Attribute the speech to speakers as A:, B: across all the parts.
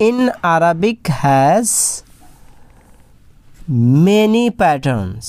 A: in Arabic has many patterns،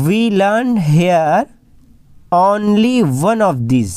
A: we learned here only one of these،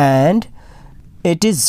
A: and it is